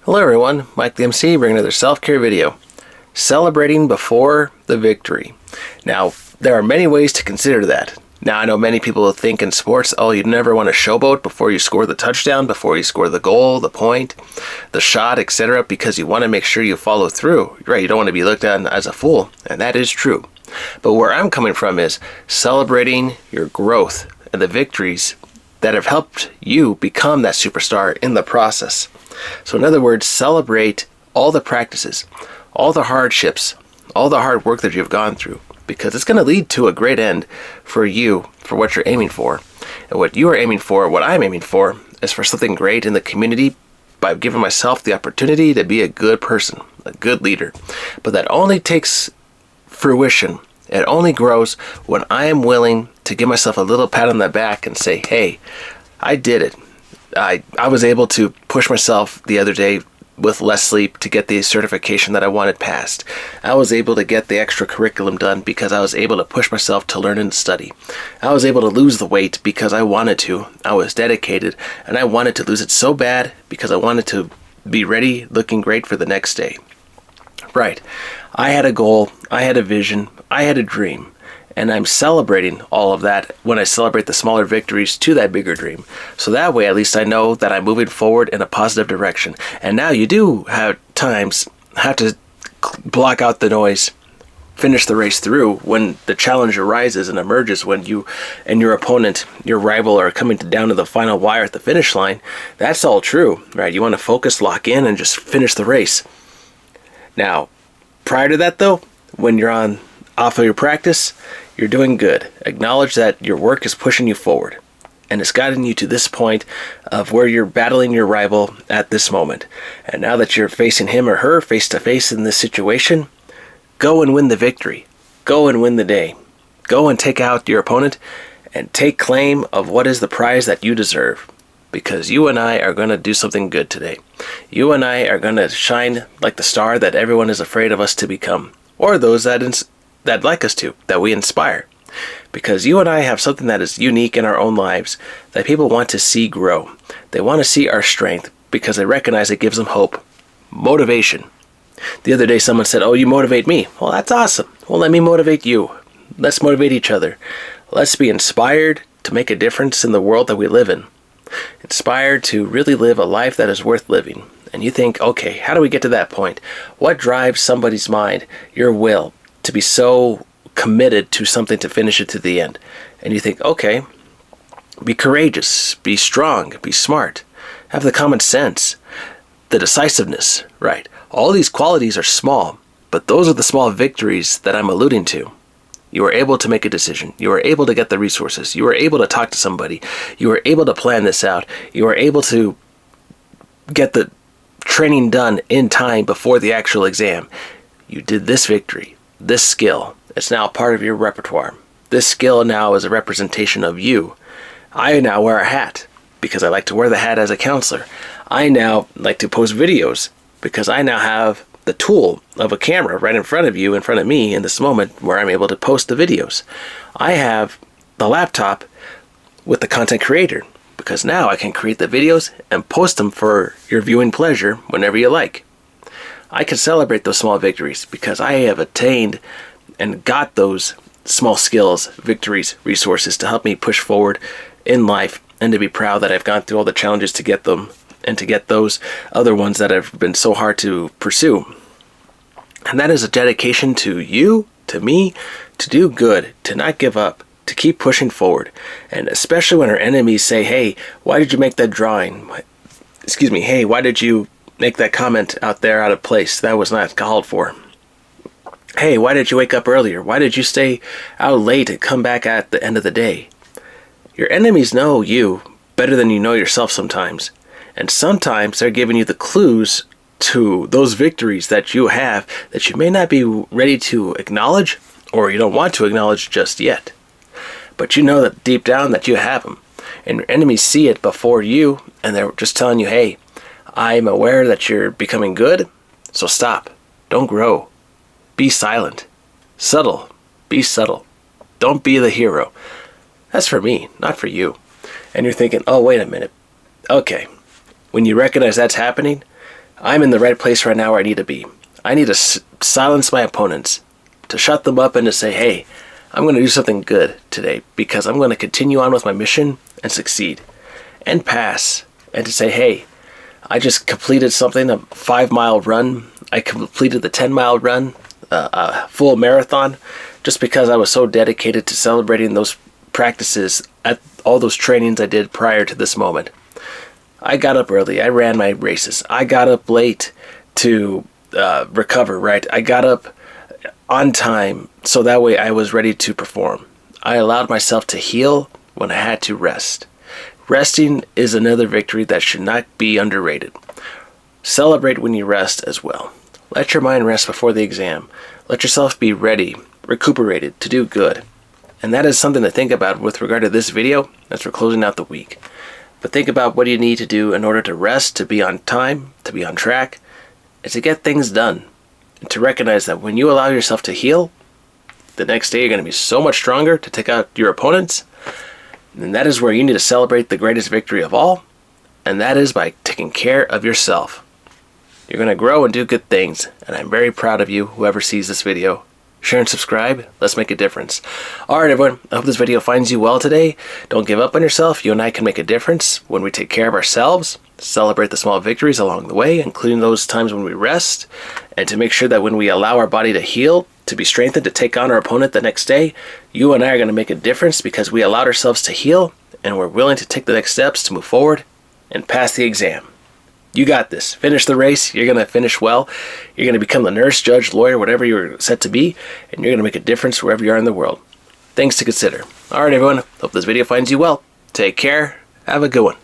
Hello everyone, Mike the MC bringing another self-care video. Celebrating before the victory. Now, there are many ways to consider that. Now, I know many people will think in sports, oh, you never want to showboat before you score the touchdown, before you score the goal, the point, the shot, etc., because you want to make sure you follow through. Right, you don't want to be looked at as a fool, and that is true. But where I'm coming from is celebrating your growth and the victories that have helped you become that superstar in the process. So in other words, celebrate all the practices, all the hardships, all the hard work that you've gone through, because it's going to lead to a great end for you, for what you're aiming for. And what you are aiming for, what I'm aiming for, is for something great in the community by giving myself the opportunity to be a good person, a good leader. But that only takes fruition. It only grows when I am willing to give myself a little pat on the back and say, hey, I did it. I was able to push myself the other day with less sleep to get the certification that I wanted passed. I was able to get the extra curriculum done because I was able to push myself to learn and study. I was able to lose the weight because I wanted to. I was dedicated, and I wanted to lose it so bad because I wanted to be ready, looking great for the next day. Right. I had a goal, I had a vision, I had a dream. And I'm celebrating all of that when I celebrate the smaller victories to that bigger dream. So that way, at least I know that I'm moving forward in a positive direction. And now you do have to block out the noise, finish the race through when the challenge arises and emerges, when you and your opponent, your rival, are coming down to the final wire at the finish line. That's all true, right? You want to focus, lock in, and just finish the race. Now, prior to that though, when you're off of your practice, you're doing good. Acknowledge that your work is pushing you forward, and it's gotten you to this point of where you're battling your rival at this moment. And now that you're facing him or her face to face in this situation, go and win the victory. Go and win the day. Go and take out your opponent and take claim of what is the prize that you deserve. Because you and I are going to do something good today. You and I are going to shine like the star that everyone is afraid of us to become, or those that like us to, that we inspire. Because you and I have something that is unique in our own lives that people want to see grow. They want to see our strength because they recognize it gives them hope. Motivation. The other day someone said, oh, you motivate me. Well, that's awesome. Well, let me motivate you. Let's motivate each other. Let's be inspired to make a difference in the world that we live in. Inspired to really live a life that is worth living. And you think, okay, how do we get to that point? What drives somebody's mind, your will, to be so committed to something to finish it to the end? And you think, okay, be courageous, be strong, be smart, have the common sense, the decisiveness, right? All these qualities are small, but those are the small victories that I'm alluding to. You were able to make a decision. You were able to get the resources. You were able to talk to somebody. You were able to plan this out. You were able to get the training done in time before the actual exam. You did this victory, this skill. It's now part of your repertoire. This skill now is a representation of you. I now wear a hat because I like to wear the hat as a counselor. I now like to post videos because I now have the tool of a camera right in front of you, in front of me in this moment where I'm able to post the videos. I have the laptop with the content creator because now I can create the videos and post them for your viewing pleasure whenever you like. I can celebrate those small victories because I have attained and got those small skills, victories, resources to help me push forward in life, and to be proud that I've gone through all the challenges to get them and to get those other ones that have been so hard to pursue. And that is a dedication to you, to me, to do good, to not give up, to keep pushing forward. And especially when our enemies say, hey, why did you make that drawing? Hey, why did you make that comment out there out of place? That was not called for. Hey, why did you wake up earlier? Why did you stay out late and come back at the end of the day? Your enemies know you better than you know yourself sometimes. And sometimes they're giving you the clues to those victories that you have that you may not be ready to acknowledge, or you don't want to acknowledge just yet. But you know that deep down that you have them. And your enemies see it before you, and they're just telling you, hey, I'm aware that you're becoming good, so stop. Don't grow. Be silent. Subtle. Be subtle. Don't be the hero. That's for me, not for you. And you're thinking, oh, wait a minute. Okay. When you recognize that's happening, I'm in the right place right now where I need to be. I need to silence my opponents, to shut them up and to say, hey, I'm going to do something good today because I'm going to continue on with my mission and succeed and pass, and to say, hey, I just completed something, a 5-mile run. I completed the 10-mile run, a full marathon, just because I was so dedicated to celebrating those practices at all those trainings I did prior to this moment. I got up early. I ran my races. I got up late to recover, right? I got up on time so that way I was ready to perform. I allowed myself to heal when I had to rest. Resting is another victory that should not be underrated. Celebrate when you rest as well. Let your mind rest before the exam. Let yourself be ready, recuperated to do good. And that is something to think about with regard to this video as we're closing out the week. But think about what you need to do in order to rest, to be on time, to be on track, and to get things done. And to recognize that when you allow yourself to heal, the next day you're going to be so much stronger to take out your opponents. And that is where you need to celebrate the greatest victory of all, and that is by taking care of yourself. You're going to grow and do good things, and I'm very proud of you, whoever sees this video. Share and subscribe. Let's make a difference. Alright everyone, I hope this video finds you well today. Don't give up on yourself. You and I can make a difference when we take care of ourselves, celebrate the small victories along the way, including those times when we rest, and to make sure that when we allow our body to heal, to be strengthened to take on our opponent the next day, you and I are going to make a difference because we allowed ourselves to heal and we're willing to take the next steps to move forward and pass the exam. You got this. Finish the race. You're going to finish well. You're going to become the nurse, judge, lawyer, whatever you're set to be, and you're going to make a difference wherever you are in the world. Things to consider. Alright everyone, hope this video finds you well. Take care. Have a good one.